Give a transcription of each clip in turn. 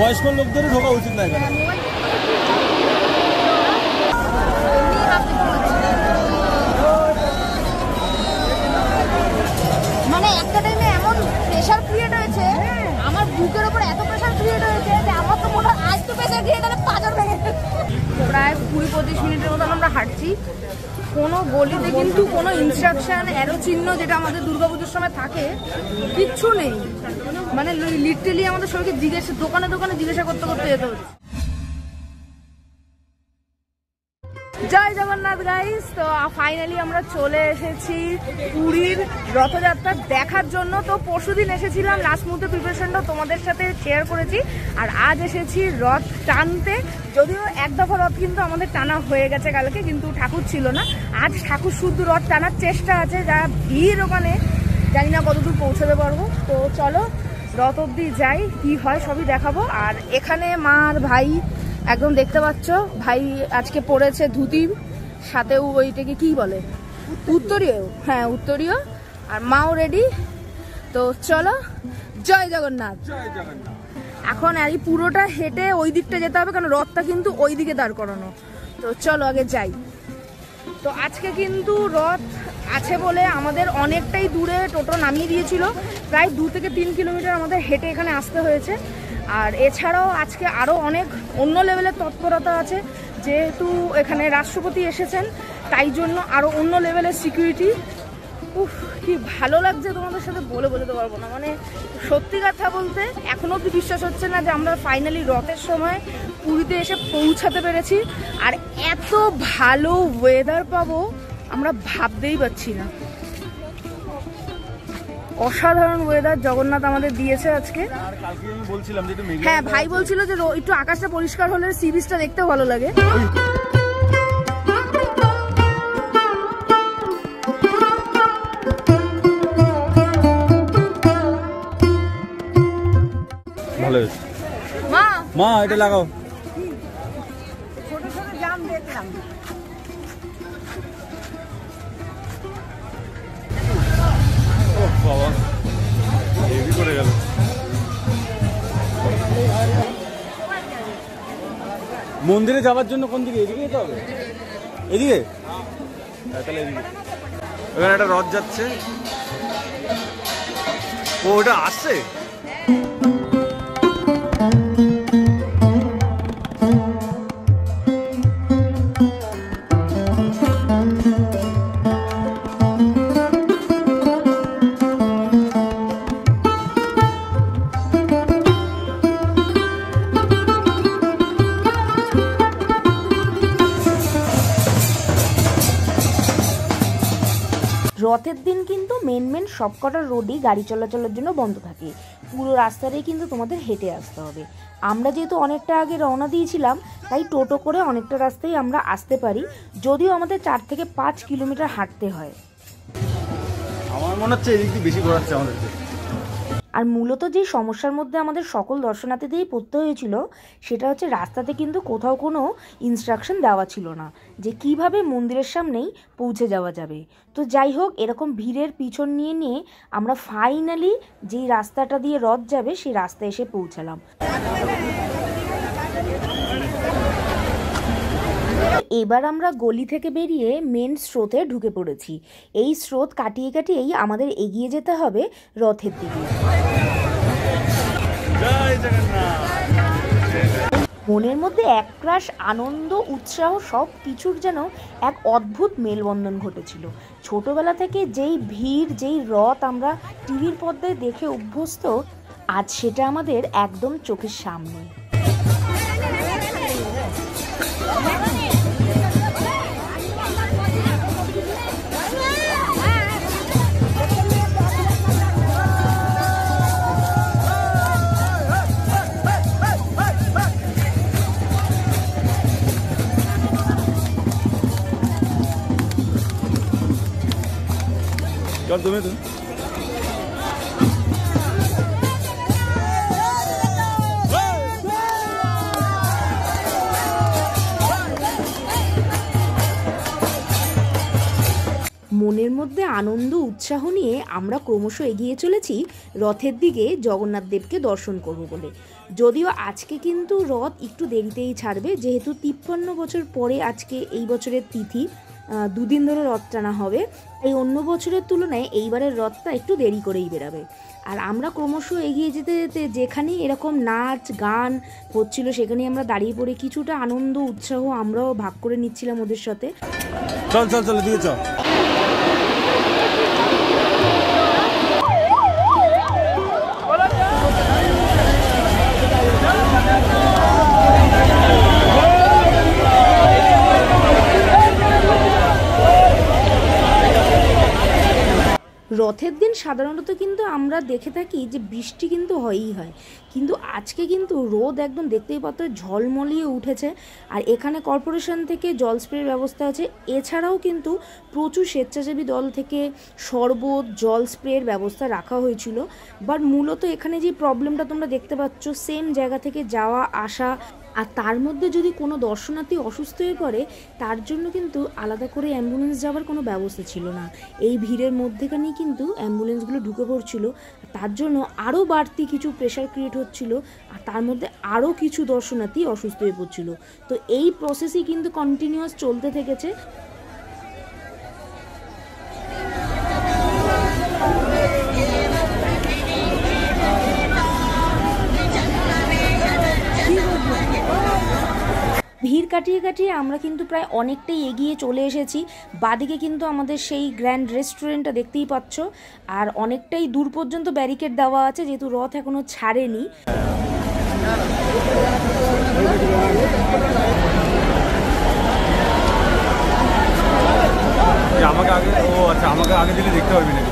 বয়স্ক লোকদেরও ঢোকা উচিত না এখানে। মানে একটা টাইমে এমন প্রেশার ক্রিয়েট হয়েছে, আমার বুকের ওপর এত প্রেশার ক্রিয়েট হয়েছে যে আমার তো মনে হয় আজ তো প্রেশার ক্রিয়েট হলে পাঁচর ভেঙে। প্রায় 20-25 মিনিটের মতন আমরা হাঁটছি। কোনো গলিতে কিন্তু কোনো ইনস্ট্রাকশন, অ্যারো চিহ্ন যেটা আমাদের দুর্গাপুজোর সময় থাকে, কিচ্ছু নেই। মানে লিটারালি আমাদের সবাইকে দোকানে দোকানে জিজ্ঞাসা করতে করতে যেতে হচ্ছে। জয় জগন্নাথ গাইস। তো ফাইনালি আমরা চলে এসেছি পুরীর রথযাত্রা দেখার জন্য। তো পরশুদিন এসেছিলাম, লাস্ট মুহূর্তে প্রিপারেশনটা তোমাদের সাথে শেয়ার করেছি। আর আজ এসেছি রথ টানতে। যদিও এক দফা রথ কিন্তু আমাদের টানা হয়ে গেছে কালকে, কিন্তু ঠাকুর ছিল না। আজ ঠাকুর শুদ্ধ রথ টানার চেষ্টা আছে, যা ভিড় ওখানে জানি না কতদূর পৌঁছাতে পারবো। তো চলো রথ অব্দি যাই, কি হয় সবই দেখাবো। আর এখানে মা আর ভাই একদম দেখতে পাচ্ছ, ভাই আজকে পরেছে ধুতি, সাথেও ওইটাকে কি বলে, উত্তরীয়। হ্যাঁ উত্তরীয়। আর মাও রেডি। তো চলো, জয় জগন্নাথ। এখন এই পুরোটা হেঁটে ওই দিকটা যেতে হবে, কারণ রথটা কিন্তু ওই দিকে দাঁড় করানো। তো চলো আগে যাই। তো আজকে কিন্তু রথ আছে বলে আমাদের অনেকটাই দূরে টোটো নামিয়ে দিয়েছিল, প্রায় 2 থেকে 3 কিলোমিটার আমাদের হেঁটে এখানে আসতে হয়েছে। আর এছাড়াও আজকে আরও অনেক অন্য লেভেলের তৎপরতা আছে, যেহেতু এখানে রাষ্ট্রপতি এসেছেন, তাই জন্য আরও অন্য লেভেলের সিকিউরিটি। উফ, কি ভালো লাগছে তোমাদের সাথে বলে বোঝাতে পারবো না। মানে সত্যি কথা বলতে এখনও অব্দি বিশ্বাস হচ্ছে না যে আমরা ফাইনালি রথের সময় পুরীতে এসে পৌঁছাতে পেরেছি। আর এত ভালো ওয়েদার পাবো আমরা ভাবতেই পারছি না। অসাধারণ ওয়েদার জগন্নাথ আমাদের দিয়েছে আজকে। হ্যাঁ, ভাই বলছিল যে একটু আকাশটা পরিষ্কার হলে সি বিচটা দেখতেও ভালো লাগে। ভালো মা, মা এটা লাগাও। ছোট ছোট জাম দেখলাম। বাবা হেভি করে গেল। মন্দিরে যাওয়ার জন্য কোন দিকে? এদিকে যেতে হবে? এদিকে? তাহলে এদিকে। ওখানে একটা রথ যাচ্ছে। ও ওটা আসছে। রথের দিন কিন্তু মেন সবকটা রোডই গাড়ি চলাচলের জন্য বন্ধ থাকে। পুরো রাস্তাটাই কিন্তু তোমাদের হেঁটে আসতে হবে। আমরা যেহেতু অনেকটা আগে রওনা দিয়েছিলাম, তাই টোটো করে অনেকটা রাস্তায় আমরা আসতে পারি, যদিও আমাদের 4 থেকে 5 কিলোমিটার হাঁটতে হয়। আমার মনে হচ্ছে এদিক দিয়ে বেশি ঘোরাচ্ছে আমাদেরকে। আর মূলত যেই সমস্যার মধ্যে আমাদের সকল দর্শনার্থীদেরই পড়তে হয়েছিল, সেটা হচ্ছে রাস্তাতে কিন্তু কোথাও কোনো ইনস্ট্রাকশন দেওয়া ছিল না যে কিভাবে মন্দিরের সামনেই পৌঁছে যাওয়া যাবে। তো যাই হোক, এরকম ভিড়ের পিছন নিয়ে নিয়ে আমরা ফাইনালি যেই রাস্তাটা দিয়ে রথ যাবে সেই রাস্তায় এসে পৌঁছালাম। এবার আমরা গলি থেকে বেরিয়ে মেন স্রোতে ঢুকে পড়েছি। এই স্রোত কাটিয়ে কাটিয়েই আমাদের এগিয়ে যেতে হবে রথের দিকে। মনের মধ্যে একরাশ আনন্দ, উৎসাহ, সব কিছুর যেন এক অদ্ভুত মেলবন্ধন ঘটেছিল। ছোটবেলা থেকে যেই ভিড়, যেই রথ আমরা টিভির পর্দায় দেখে অভ্যস্ত, আজ সেটা আমাদের একদম চোখের সামনে। তুমি মনের মধ্যে আনন্দ উৎসাহ নিয়ে আমরা ক্রমশ এগিয়ে চলেছি রথের দিকে জগন্নাথ দেবকে দর্শন করব বলে। যদিও আজকে কিন্তু রথ একটু দেরিতেই ছাড়বে, যেহেতু 53 বছর পরে আজকে এই বছরের তিথি, 2 দিন ধরে রথ টানা হবে। এই অন্য বছরের তুলনায় এইবারের রথটা একটু দেরি করেই বেরাবে। আর আমরা ক্রমশ এগিয়ে যেতে যেতে যেখানেই এরকম নাচ গান হচ্ছিল সেখানেই আমরা দাঁড়িয়ে পড়ে কিছুটা আনন্দ উৎসাহ আমরাও ভাগ করে নিচ্ছিলাম ওদের সাথে। চল চল চল দিয়ে চল। রথের দিন সাধারণত কিন্তু আমরা দেখে থাকি যে বৃষ্টি কিন্তু হয়ই হয়, কিন্তু আজকে কিন্তু রোদ একদম দেখতেই পাচ্ছ ঝলমলিয়ে উঠেছে। আর এখানে কর্পোরেশন থেকে জল স্প্রের ব্যবস্থা আছে, এছাড়াও কিন্তু প্রচুর স্বেচ্ছাসেবী দল থেকে শরবত জল স্প্রের ব্যবস্থা রাখা হয়েছিল। বাট মূলত এখানে যে প্রবলেমটা তোমরা দেখতে পাচ্ছ, সেম জায়গা থেকে যাওয়া আসা, আর তার মধ্যে যদি কোনো দর্শনার্থী অসুস্থ হয়ে পড়ে তার জন্য কিন্তু আলাদা করে অ্যাম্বুলেন্স যাওয়ার কোনো ব্যবস্থা ছিল না। এই ভিড়ের মধ্যেখানেই কিন্তু অ্যাম্বুলেন্সগুলো ঢুকে পড়ছিল, তার জন্য আরও বাড়তি কিছু প্রেশার ক্রিয়েট হচ্ছিল, আর তার মধ্যে আরও কিছু দর্শনার্থী অসুস্থ হয়ে পড়ছিল। তো এই প্রসেসই কিন্তু কন্টিনিউয়াস চলতে থেকেছে। ভিড় কাটিয়ে কাটিয়ে আমরা কিন্তু প্রায় অনেকটাই এগিয়ে চলে এসেছি। বাদিকে কিন্তু আমাদের সেই গ্র্যান্ড রেস্টুরেন্টটা দেখতেই পাচ্ছ, আর অনেকটাই দূর পর্যন্ত ব্যারিকেড দেওয়া আছে যেহেতু রথ এখনো ছাড়েনি। আমাকে আগে দিলে দেখতে পারবি না।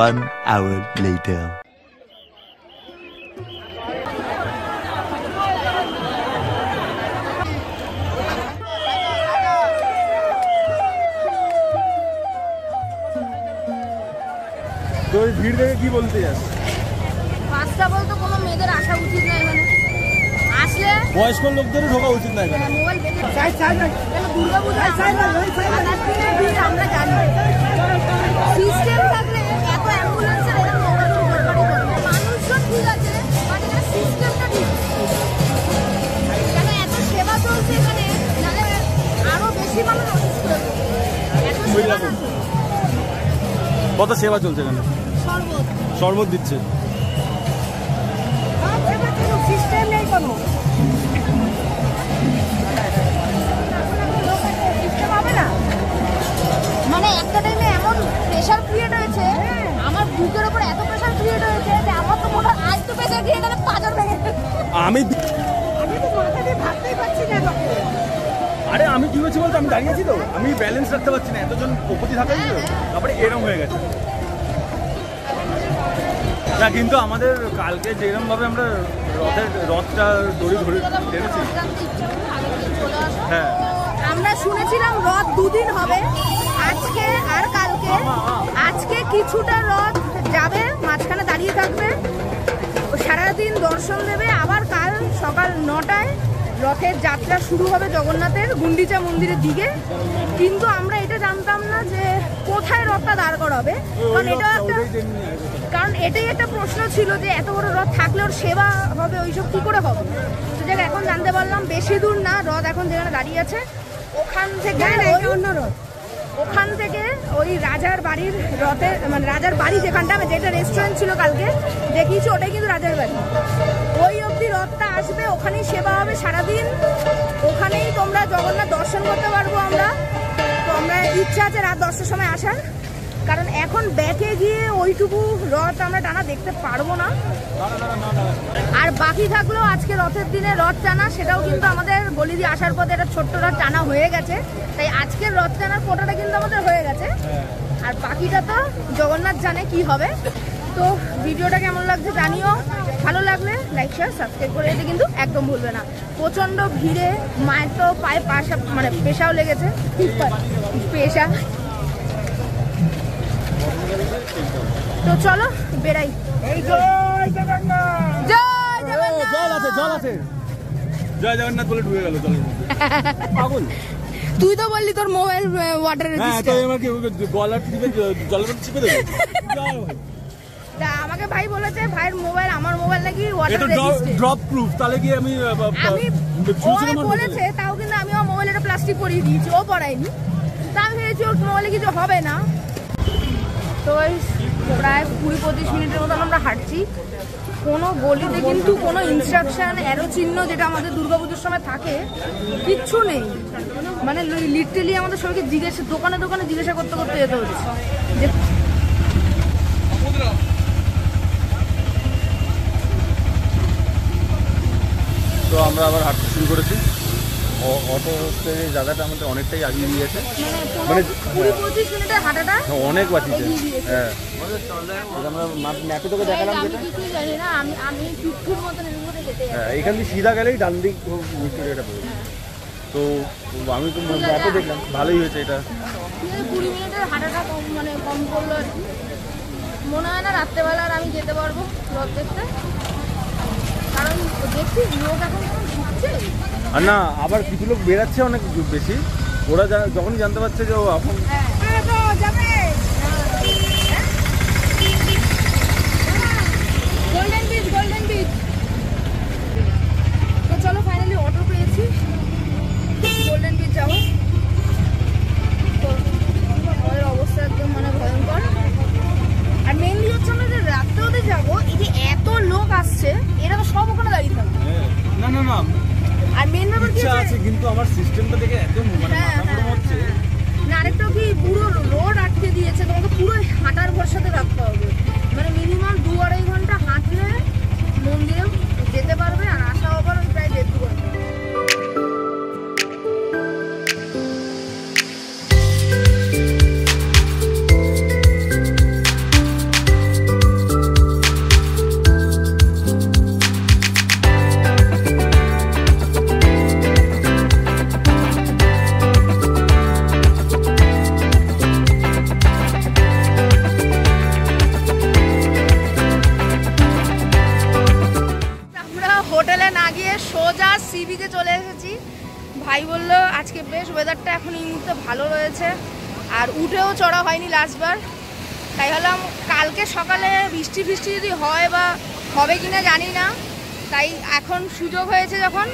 One hour later. তো এই ভিড় দেখে কি বলতে চাস? পাঁচটা বলতো কোনো মেয়েদের আসা উচিত না এখানে, আসলে বয়স্ক লোকদেরও ঢোকা উচিত না এখানে। মোবাইল বেঁধে দুর্গাপূজা আমরা জানি সিস্টেম থাকলে এত অ্যাম্বুলেন্সের এরকম মানুষজন ঠিক আছে, মানে সিস্টেমটা ঠিক কেন এত সেবা চলছে এখানে, নাহলে আরো বেশি মানুষ অসুস্থ হবে। এত সেবা না, কত সেবা চলছে এখানে, শরবত দিচ্ছে, সিস্টেম নেই কোনো, সিস্টেম হবে না। মানে একটা টাইমে এমন প্রেশার ক্রিয়েট হয়েছে, আমার বুকের উপর এত প্রেশার ক্রিয়েট হয়েছে যে আমার তো মনে হয় আজ তো প্রেশার ক্রিয়েট হলে পাঁচর ভেঙে আমি তো মাথা দিয়ে ভাবতেই পারছি না। আরে আমি কি হয়েছি বলতো, আমি দাঁড়িয়ে আছি তো, আমি ব্যালেন্স রাখতে পারছি না, এতজন উপতি থাকা ছিল, তারপরে এরকম হয়ে গেছে। না কিন্তু আমাদের কালকে যেরকম ভাবে আমরা রথটা দড়ি ধরে টেনেছি, হ্যাঁ আমরা শুনেছিলাম রথ 2 দিন হবে, আজকে আর কালকে। আজকে কিছুটা রথ যাবে, মাঝখানে দাঁড়িয়ে থাকবে, সারাদিন দর্শন দেবে, আবার কাল সকাল 9টায় রথের যাত্রা শুরু হবে জগন্নাথের গুন্ডিচা মন্দিরের দিকে। কিন্তু আমরা এটা জানতাম না যে কোথায় রথটা দাঁড় করাবে, কারণ এটাই একটা প্রশ্ন ছিল যে এত বড় রথ থাকলে ওর সেবা হবে ওইসব কি করে হবে। তো জায়গা এখন জানতে পারলাম বেশি দূর না, রথ এখন যেখানে দাঁড়িয়ে আছে ওখান থেকে অন্য রথ, ওখান থেকে ওই রাজার বাড়ির রথের, মানে রাজার বাড়ি যেখানটা যেটা রেস্টুরেন্ট ছিল কালকে দেখিয়েছি, ওটাই কিন্তু রাজার বাড়ি, ওই অবধি রথটা আসবে, ওখানেই সেবা হবে সারাদিন, ওখানেই তোমরা জগন্নাথ দর্শন করতে পারবো আমরা। তো আমরা ইচ্ছা আছে রাত 10টার সময় আসার, কারণ এখন ব্যাকে গিয়ে ওইটুকু রথ আমরা টানা দেখতে পারবো না। আর বাকি থাকলেও আজকে রথের দিনে রথ টানা, সেটাও কিন্তু আমাদের গলিদি আসার পথে একটা ছোট্ট রথ টানা হয়ে গেছে, তাই আজকের রথ টানার কোটাটা কিন্তু আমাদের হয়ে গেছে, আর বাকিটা তো জগন্নাথ জানে কি হবে। তো ভিডিওটা কেমন লাগছে জানিও, ভালো লাগলে লাইক শেয়ার সাবস্ক্রাইব করে দিতে কিন্তু একদম ভুলবে না। প্রচণ্ড ভিড়ে মায়ের তো পায়ে মানে পেশাও লেগেছে, পেশা। তো চলো বেড়াই। জয় জগন্নাথ, জয় জগন্নাথ। জল আছে, জল আছে। জয় জগন্নাথ বলে ঢুকে গেল জলের মধ্যে। পাগল। তুই তো বললি তোর মোবাইল ওয়াটার হ্যাঁ রেজিস্টার। তাই আমাকে গলা টিপে জলের মধ্যে চিপে দেবে। তা আমাকে ভাই বলেছে ভাইয়ের মোবাইল আমার মোবাইল নাকি ওয়াটার এটা রেজিস্টার। ড্রপ প্রুফ, তাহলে কি আমি ও বলেছে, তাও কিন্তু আমি আমার মোবাইলে একটা প্লাস্টিক পরিয়ে দিয়েছি, ও পড়ায়নি। তা আমি ভেবেছি ওর মোবাইলে কিছু হবে না। তো প্রায় 20-25 মিনিটের মতন আমরা হাঁটছি। কোনো গলিতে কিন্তু কোনো ইনস্ট্রাকশন, অ্যারো চিহ্ন যেটা আমাদের দুর্গাপুজোর সময় থাকে, কিচ্ছু নেই। মানে লিটারালি আমাদের সবাইকে দোকানে দোকানে জিজ্ঞাসা করতে করতে যেতে হচ্ছে যে তো আমরা আবার হাঁটতে শুরু করেছি। অটো হচ্ছে জায়গাটা আমাদের অনেকটাই আগিয়ে দিয়েছে, মানে 20-25 মিনিটের হাঁটাটা অনেক বাঁচিয়েছে। হ্যাঁ আমরা ম্যাপে তোকে দেখালাম যেটা, আমি কিছুই জানি না, আমি টুকটুর মতন এর মধ্যে যেতে যাচ্ছি। হ্যাঁ এখান থেকে সিধা গেলেই ডান দিক ভিক্টোরিয়াটা পড়বে। তো আমি তো ম্যাপে দেখলাম, ভালোই হয়েছে এটা। 20 মিনিটের হাঁটাটা কম পড়লো আর কি। মনে হয় না রাত্রেবেলা আর আমি যেতে পারবো রথ দেখতে, কারণ দেখছি লোক এখন ঢুকছে। আর না, আবার কিছু লোক বেরাচ্ছে অনেক বেশি। ওরা যখনই জানতে পারছে যে ও এখন গোল্ডেন বিচ। তো চলো ফাইনালি অটো পেয়েছি, গোল্ডেন বিচ যাবো। তো আমাদের অবস্থা একদম ভয়ঙ্কর। আর মেনলি হচ্ছে আমরা যে রাত্রে ওদের যাবো, এই যে এত লোক আসছে, এরা তো সব ওখানে দাঁড়িয়ে থাকবে। না না না, আর মেন ব্যাপার কি আছে, কিন্তু আমার সিস্টেমটা দেখে এত মাথা গরম হচ্ছে। না, আরেকটা কি পুরো রোড আটকে দিয়েছে, তোমাকে পুরো হাঁটার ভরসাতে রাখতে হবে। মানে মিনিমাম 2-2.5 ঘন্টা হাঁটলে মন্দিরে যেতে পারবে, আর আসা আবার প্রায় 1.5-2 ঘন্টা। হোটেলে না গিয়ে সোজা সি বিচে চলে এসেছি। ভাই বললো আজকে বেশ ওয়েদারটা এখন এই মুহূর্তে ভালো রয়েছে, আর উঠেও চড়া হয়নি লাস্টবার। তাই ভাবলাম কালকে সকালে বৃষ্টি যদি হয় বা হবে কিনা জানি না, তাই এখন সুযোগ হয়েছে যখন,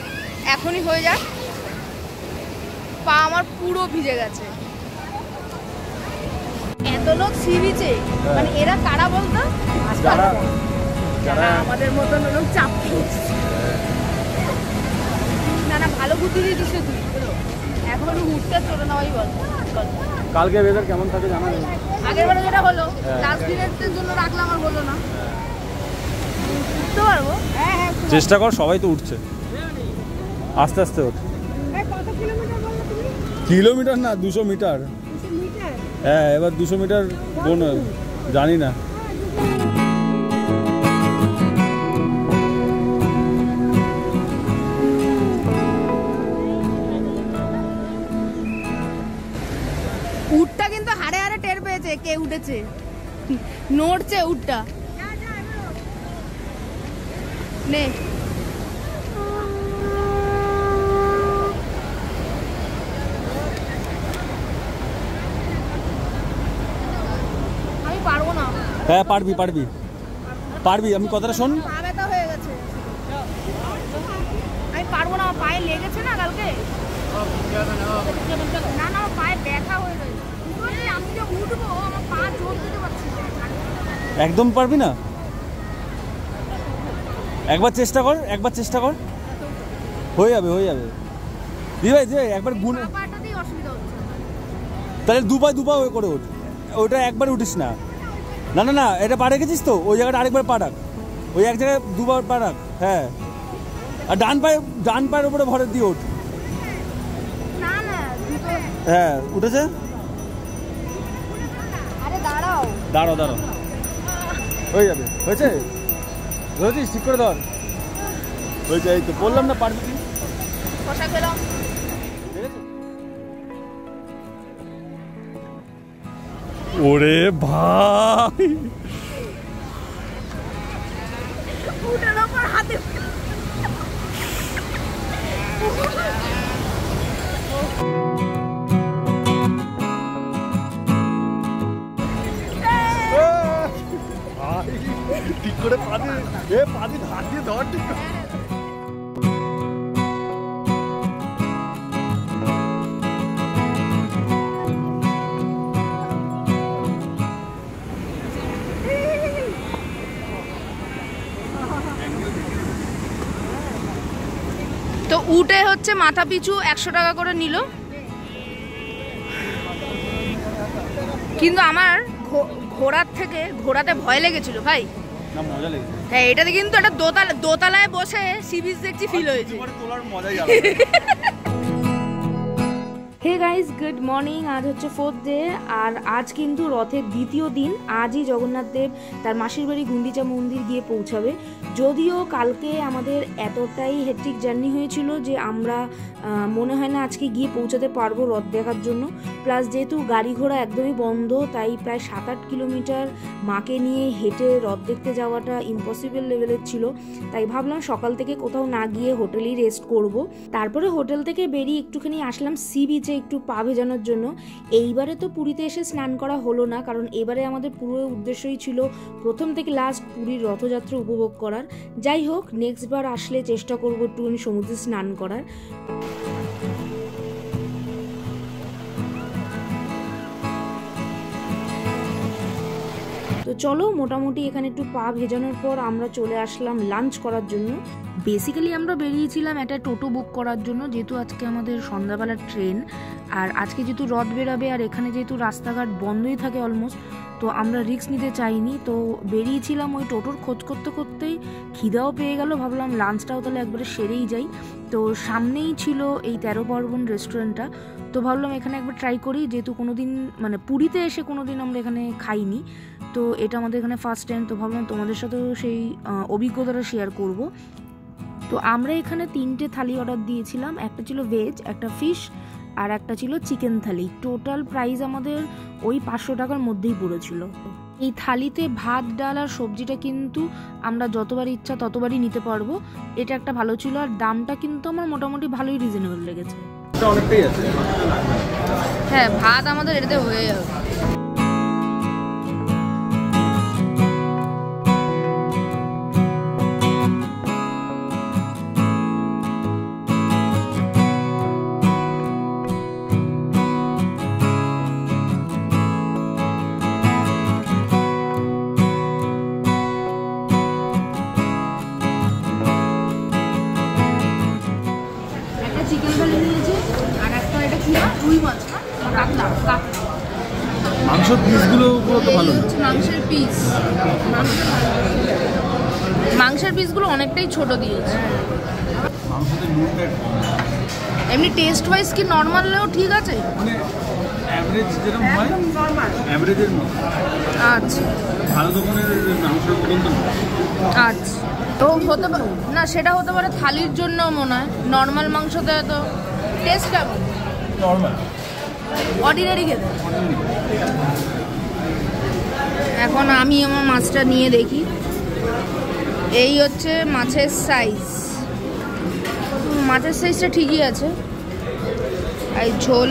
এখনই হয়ে যাক। পা আমার পুরো ভিজে গেছে, এত লোক সি বিচে। মানে এরা কারা বলতো? যারা আমাদের মতন লোক চাপতে। না ভালো বুদ্ধি দিয়েছিস তুই, এখন হুটটা চলে নেওয়াই বল। কালকে ওয়েদার কেমন থাকে জানা নেই। আগের বারে যেটা হলো লাস্ট দিনের জন্য রাখলাম, আর হলো না। উঠতে পারবো? হ্যাঁ চেষ্টা কর, সবাই তো উঠছে, আস্তে আস্তে ওঠ। কত কিলোমিটার বললো তুমি? কিলোমিটার না, 200 মিটার। 200 মিটার? হ্যাঁ, এবার 200 মিটার বোন জানি না। উটটা কিন্তু হাড়ে হাড়ে টের পেয়েছে কে উঠেছে, নড়ছে উটটা। নে আমি পারবো না। হ্যাঁ পারবি পারবি পারবি, আমি কথাটা শোন। পা ব্যথা হয়ে গেছে, আমি পারবো না, পায়ে লেগেছে না কালকে। না না, পায়ে ব্যথা হয়ে গেছে। আমি যে উঠবো আমার পা জোর দিতে পারছি না। একদম পারবি না? একবার চেষ্টা কর, হয়ে যাবে দি ভাই একবার গুণ। পাটাতেই অসুবিধা হচ্ছে। তাহলে দুপা করে ওঠ, ওটা একবার উঠিস না। না না না, এটা পা রেখেছিস তো, ওই জায়গাটা আরেকবার পা রাখ, ওই এক জায়গায় দুবার পা রাখ। হ্যাঁ, আর ডান পায়ের উপরে ভরের দিয়ে ওঠ। না না, হ্যাঁ উঠেছে। আরে দাঁড়াও হয়ে যাবে, হয়েছে, ধরেছিস, ঠিক করে ধর, হয়েছে। এই তো বললাম না, পারবি তুই। কষা খেলাম। ওরে ভাই, উঠের ওপর হাতে ঠিক করে পানি হাত দিয়ে ধর ঠিক করে। তো উঠে হচ্ছে মাথা পিছু 100 টাকা করে নিল, কিন্তু আমার ঘোড়ার থেকে ঘোড়াতে ভয় লেগেছিল ভাই। না মজা লেগেছে। হ্যাঁ, এটাতে কিন্তু একটা দোতলায় বসে সি বিচ দেখছি ফিল হয়েছে। তোলার মজাই আলাদা। Hey guys, good morning. আজ হচ্ছে 4th ডে, আর আজ কিন্তু রথের দ্বিতীয় দিন। আজই জগন্নাথ দেব তার মাসির বাড়ি গুন্ডিচা মন্দির গিয়ে পৌঁছাবে। যদিও কালকে আমাদের এতটাই হেক্টিক জার্নি হয়েছিল যে আমরা মনে হয় না আজকে গিয়ে পৌঁছাতে পারবো রথ দেখার জন্য। প্লাস যেহেতু গাড়ি ঘোড়া একদমই বন্ধ, তাই প্রায় 7-8 কিলোমিটার মাকে নিয়ে হেঁটে রথ দেখতে যাওয়াটা ইম্পসিবল লেভেলের ছিল। তাই ভাবলাম সকাল থেকে কোথাও না গিয়ে হোটেলেই রেস্ট করব। তারপরে হোটেল থেকে বেরিয়ে একটুখানি আসলাম সি বিচে একটু পা ভেজানোর জন্য। এইবারে তো পুরীতে এসে স্নান করা হলো না, কারণ এবারে আমাদের পুরো উদ্দেশ্যই ছিল প্রথম থেকে লাস্ট পুরীর রথযাত্রা উপভোগ করার। যাই হোক, নেক্সট বার আসলে চেষ্টা করবো একটু সমুদ্রে স্নান করার। তো চলো, মোটামুটি এখানে একটু পা ভেজানোর পর আমরা চলে আসলাম লাঞ্চ করার জন্য। বেসিক্যালি আমরা বেরিয়েছিলাম একটা টোটো বুক করার জন্য, যেহেতু আজকে আমাদের সন্ধ্যাবেলার ট্রেন। আর আজকে যেহেতু রথ বেরাবে, আর এখানে যেহেতু রাস্তাঘাট বন্ধই থাকে অলমোস্ট, তো আমরা রিস্ক নিতে চাইনি। তো বেরিয়েছিলাম ওই টোটোর খোঁজ করতে করতেই খিদাও পেয়ে গেল, ভাবলাম লাঞ্চটাও তাহলে একবারে সেরেই যাই। তো সামনেই ছিল এই 13 পার্বণ রেস্টুরেন্টটা, তো ভাবলাম এখানে একবার ট্রাই করি, যেহেতু কোনোদিন মানে পুরীতে এসে কোনোদিন আমরা এখানে খাইনি, তো এটা আমাদের এখানে ফার্স্ট টাইম। তো ভাবলাম তোমাদের সাথেও সেই অভিজ্ঞতাটা শেয়ার করব। তো আমরা এখানে 3টে থালি অর্ডার দিয়েছিলাম, একটা ছিল ভেজ, একটা ফিশ, আর একটা ছিল চিকেন থালি। টোটাল প্রাইস আমাদের ওই 500 টাকার মধ্যেই পড়েছিল। এই থালিতে ভাত, ডাল আর সবজিটা কিন্তু আমরা যতবার ইচ্ছা ততবারই নিতে পারবো, এটা একটা ভালো ছিল। আর দামটা কিন্তু আমার মোটামুটি ভালোই রিজনেবল লেগেছে। অনেকটাই আছে। হ্যাঁ, ভাত আমাদের এটাতে হয়ে যাবে। চিকেন থালি নিয়েছি, আর একটা এটা কি রুই মাছ, কাতলা। মাংসের পিসগুলো তো ভালো। মাংসের পিসগুলো অনেকটাই ছোট দিয়েছে। এমনি টেস্ট ওয়াইজ কি নর্মালও ঠিক আছে, মানে এভারেজ যেরকম হয় নরমাল এভারেজের মতো। আচ্ছা, ভালো দোকানের মাংসের পর্যন্ত আচ্ছা। তো হতে পারে না, সেটা হতে পারে থালির জন্য মনে হয়। নর্মাল মাংসতে তো টেস্ট কেমন? নরমাল, অর্ডিনারি খেতে। এখন আমি আমার মাছটা নিয়ে দেখি। এই হচ্ছে মাছের সাইজ, মাছের সাইজটা ঠিকই আছে। এই ঝোল,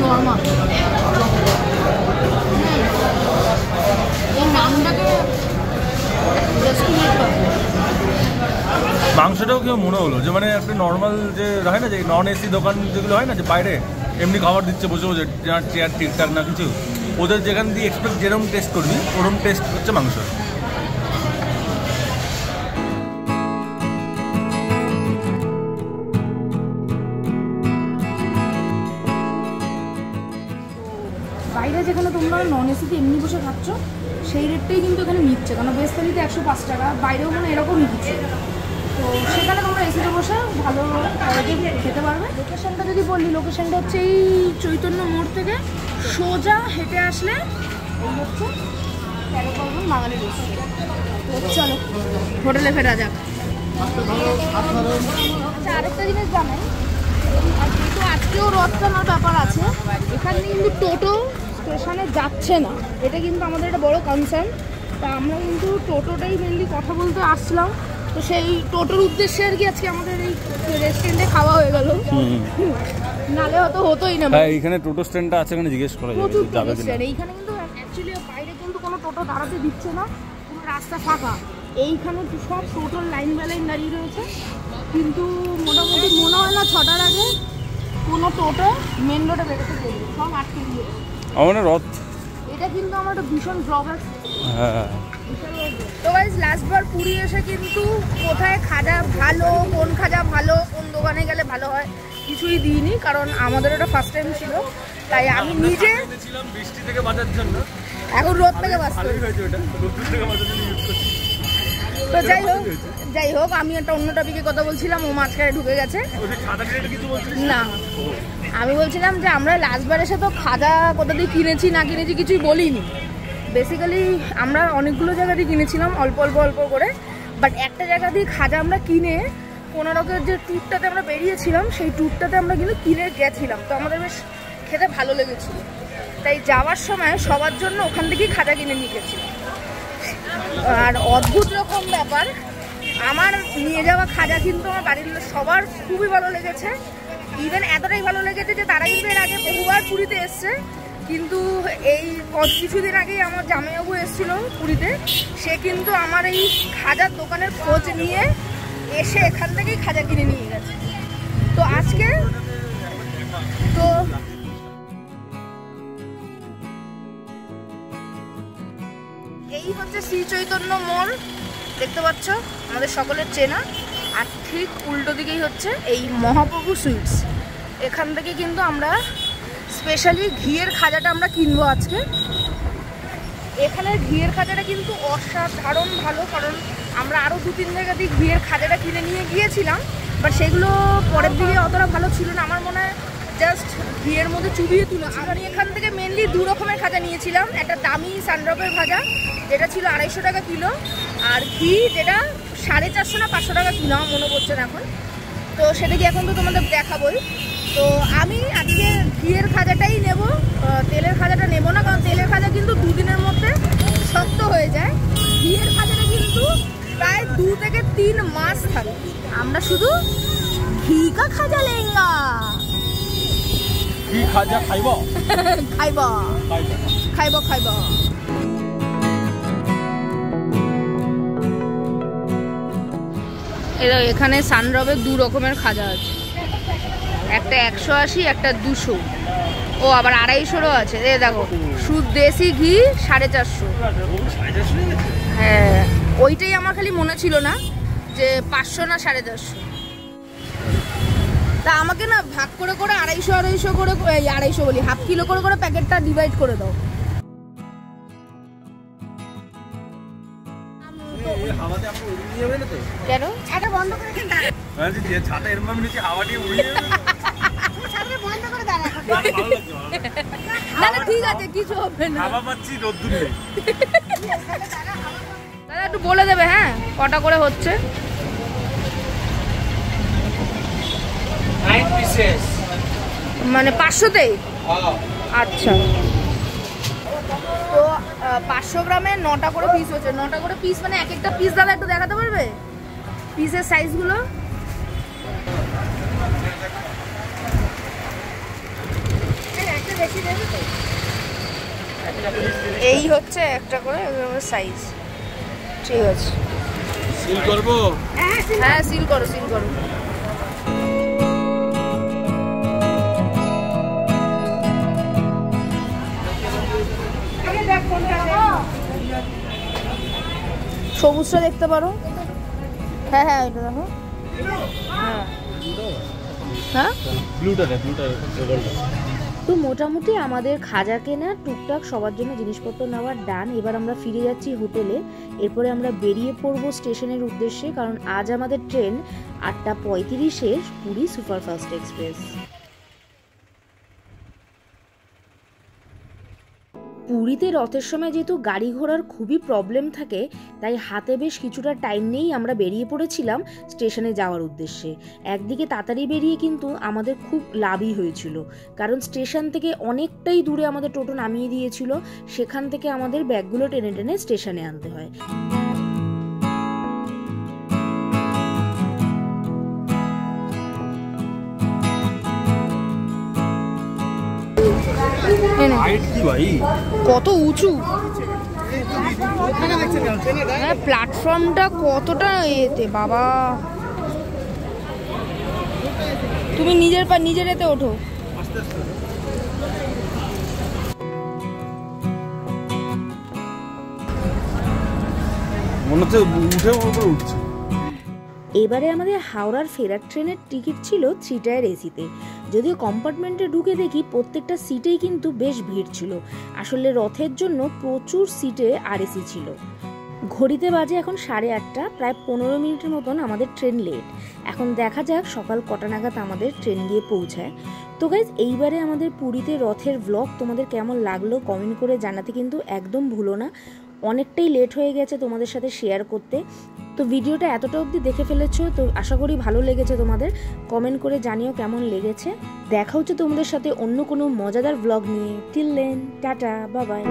নর্মাল। এই নামটাকে মাংসটাও কেউ মনে হলো যে মানে একটা নর্মাল যে হয় না, যে নন এসি দোকান যেগুলো হয় না, যে বাইরে এমনি খাবার দিচ্ছে বসে বসে, যার চেয়ার ঠিকঠাক না কিছু, ওদের যেখান দিয়ে এক্সপেক্ট যেরকম টেস্ট করবি ওরকম টেস্ট হচ্ছে মাংস। বাইরে যেখানে তোমরা নন এসিতে এমনি বসে খাচ্ছ সেই রেটটাই কিন্তু এখানে নিচ্ছে, কারণ বেশ থালিতে 105 টাকা, বাইরেও মানে এরকমই দিচ্ছে। তো সেখানে তোমরা এসিতে বসে ভালো খেতে পারবে। লোকেশনটা যদি বলি, লোকেশনটা হচ্ছে এই চৈতন্য মোড় থেকে সোজা হেঁটে আসলে এই হচ্ছে 13 পার্বণ বাঙালি রেস্টুরেন্ট। তো চলো হোটেলে ফেরা যাক। আচ্ছা, আরেকটা জিনিস জানাই, আর যেহেতু আজকেও রথ টানার ব্যাপার আছে, এখানে কিন্তু টোটো স্টেশনে যাচ্ছে না, এটা কিন্তু আমাদের একটা বড় কনসার্ন। তা আমরা কিন্তু টোটোটাই মেনলি কথা বলতে আসলাম, তো সেই টোটোর উদ্দেশ্যে আর কি আজকে আমাদের এই রেস্টুরেন্টে খাওয়া হয়ে গেল, নালে হয়তো হতোই না। হ্যাঁ এইখানে টোটো স্ট্যান্ডটা আছে, এখানে জিজ্ঞেস করা যাবে কিনা। এইখানে কিন্তু অ্যাকচুয়ালি বাইরে কিন্তু কোনো টোটো দাঁড়াতে দিচ্ছে না, পুরো রাস্তা ফাঁকা। এইখানে সব টোটোর লাইন বাই লাইন দাঁড়িয়ে রয়েছে, কিন্তু মোটামুটি মনে হয় না 6টার আগে কোনো টোটো মেন রোডে বেরোতে দেবে, সব আটকে দিয়ে। আমার রথ এটা কিন্তু আমার একটা ভীষণ ড্রব্যাক। হ্যাঁ তো গাইস লাস্টবার পুরী এসে কিন্তু কোথায় খাজা ভালো, কোন খাজা ভালো, কোন দোকানে গেলে ভালো হয় কিছুই দিইনি, কারণ আমাদের ওটা ফার্স্ট টাইম ছিল। তাই আমি নিজে বৃষ্টি থেকে বাঁচার জন্য, এখন রোদ থেকে বাঁচতে। তো যাই হোক আমি একটা অন্য টপিকে কথা বলছিলাম, ও মাঝখানে ঢুকে গেছে। না আমি বলছিলাম যে আমরা লাস্টবার এসে তো খাজা কোথা দিয়ে কিনেছি না কিনেছি কিছুই বলিনি। বেসিক্যালি আমরা অনেকগুলো জায়গা দিয়ে কিনেছিলাম অল্প অল্প অল্প করে, বাট একটা জায়গা দিয়ে খাজা আমরা কিনে কোনোরকমের যে ট্যুরটাতে আমরা বেরিয়েছিলাম সেই ট্যুরটাতে আমরা কিন্তু কিনে গেছিলাম, তো আমাদের বেশ খেতে ভালো লেগেছিল। তাই যাওয়ার সময় সবার জন্য ওখান থেকেই খাজা কিনে নিয়ে গেছিলাম। আর অদ্ভুত রকম ব্যাপার, আমার নিয়ে যাওয়া খাজা কিন্তু আমার বাড়ির সবার খুবই ভালো লেগেছে। ইভেন এতটাই ভালো লেগেছে যে তারা কিন্তু এর আগে বহুবার পুরীতে এসছে, কিন্তু এই কিছুদিন আগেই আমার জামাইবাবু এসেছিল পুরীতে, সে কিন্তু আমার এই খাজার দোকানের খোঁজ নিয়ে এসে এখান থেকেই খাজা কিনে নিয়ে গেছে। তো আজকে তো এই হচ্ছে শ্রী চৈতন্য মোড়, দেখতে পাচ্ছ আমাদের সকলের চেনা। আর ঠিক উল্টো দিকেই হচ্ছে এই মহাপ্রভু সুইটস, এখান থেকে কিন্তু আমরা স্পেশালি ঘিয়ের খাজাটা আমরা কিনবো আজকে। এখানের ঘিয়ের খাজাটা কিন্তু অসাধারণ ভালো, কারণ আমরা আরও 2-3 জায়গা দিয়ে ঘিয়ের খাজাটা কিনে নিয়ে গিয়েছিলাম, বাট সেগুলো পরের দিকে অতটা ভালো ছিল না। আমার মনে হয় জাস্ট ঘিয়ের মধ্যে চুবিয়ে তুলেছি। আমি এখান থেকে মেনলি 2 রকমের খাজা নিয়েছিলাম, একটা দামি সানড্রপের ভাজা যেটা ছিল 250 টাকা কিলো, আর ঘি যেটা 450 না 500 টাকা কিলো আমার মনে পড়ছে না এখন, তো সেটা কি এখন তো তোমাদের দেখাবোই। তো আমি আজকে ঘিয়ের খাজাটাই নেব, তেলের খাজাটা নেব না, কারণ তেলের খাজা কিন্তু 2 দিনের মধ্যে শক্ত হয়ে যায়। ঘিয়ের খাজাটা কিন্তু প্রায় 2 থেকে 3 মাস থাকে। আমরা শুধু ঘি কা খাজা লেঙ্গা, কি খাজা খাইব খাইব খাইব খাইব। এখানে সানড্রপের 2 রকমের খাজা আছে, একটা 180 একটা 200, ও আবার 250-ও আছে। দেখো শুধু দেশি ঘি 450। হ্যাঁ ওইটাই আমার খালি মনে ছিল না যে 500 না 450। তা আমাকে না ভাগ করে করে 250 করে, 250 বলি, হাফ কিলো করে করে প্যাকেটটা ডিভাইড করে দাও। কেন ছাতা বন্ধ করে কেন দাঁড়া? ছাতা এরকম নিচে হাওয়া দিয়ে উড়িয়ে যাবে, ছাতা বন্ধ করে দাঁড়া। না না ঠিক আছে কিছু হবে না, হাওয়া পাচ্ছি রোদ্দুর নেই। দাদা একটু বলে দেবে হ্যাঁ কটা করে হচ্ছে? 9 pieces মানে 500তেই? আচ্ছা তো 500 গ্রামে 9টা করে পিস হচ্ছে। 9টা করে পিস মানে এক একটা পিস দাদা একটু দেখাতে পারবে পিসের সাইজগুলো? এই হচ্ছে একটা করে সাইজ, ঠিক আছে। সিল করবো? হ্যাঁ সিল করো সিল করো। সবুজটা দেখতে পারো, হ্যাঁ হ্যাঁ এটা দেখো, হ্যাঁ হ্যাঁ ব্লুটা। তো মোটামুটি আমাদের খাজা কেনা টুকটাক সবার জন্য জিনিসপত্র নেওয়ার ডান। এবার আমরা ফিরে যাচ্ছি হোটেলে, এরপরে আমরা বেরিয়ে পড়বো স্টেশনের উদ্দেশ্যে, কারণ আজ আমাদের ট্রেন 8:35 পুরী সুপারফাস্ট এক্সপ্রেস। পুরীতে রথের সময় যেহেতু গাড়ি ঘোড়ার খুবই প্রবলেম থাকে, তাই হাতে বেশ কিছুটা টাইম নিয়েই আমরা বেরিয়ে পড়েছিলাম স্টেশনে যাওয়ার উদ্দেশ্যে। একদিকে তাড়াতাড়ি বেরিয়ে কিন্তু আমাদের খুব লাভই হয়েছিল, কারণ স্টেশন থেকে অনেকটাই দূরে আমাদের টোটো নামিয়ে দিয়েছিল, সেখান থেকে আমাদের ব্যাগগুলো টেনে টেনে স্টেশনে আনতে হয়। কত উঁচু প্ল্যাটফর্মটা, কতটা এতে বাবা। তুমি নিজের এতে ওঠো। মনে হচ্ছে উঠে উঠছে। এবারে আমাদের হাওড়ার ফেরার ট্রেনের টিকিট ছিল 3 টায়ার এসিতে। যদিও কম্পার্টমেন্টে ঢুকে দেখি প্রত্যেকটা সিটেই কিন্তু বেশ ভিড় ছিল। আসলে রথের জন্য প্রচুর সিটে আরএসি ছিল। ঘড়িতে বাজে এখন 8:30, প্রায় 15 মিনিটের মতন আমাদের ট্রেন লেট। এখন দেখা যাক সকাল কটা নাগাদ আমাদের ট্রেন গিয়ে পৌঁছায়। তো গাইজ, এইবারে আমাদের পুরীতে রথের ব্লগ তোমাদের কেমন লাগলো কমেন্ট করে জানাতে কিন্তু একদম ভুলো না। অনেকটাই লেট হয়ে গেছে তোমাদের সাথে শেয়ার করতে। তো ভিডিওটা এতটা অবধি দেখে ফেলেছো, তো আশা করি ভালো লেগেছে তোমাদের। কমেন্ট করে জানিও কেমন লেগেছে। দেখা হচ্ছে তোমাদের সাথে অন্য কোনো মজাদার ব্লগ নিয়ে। Till then, tata, bye by.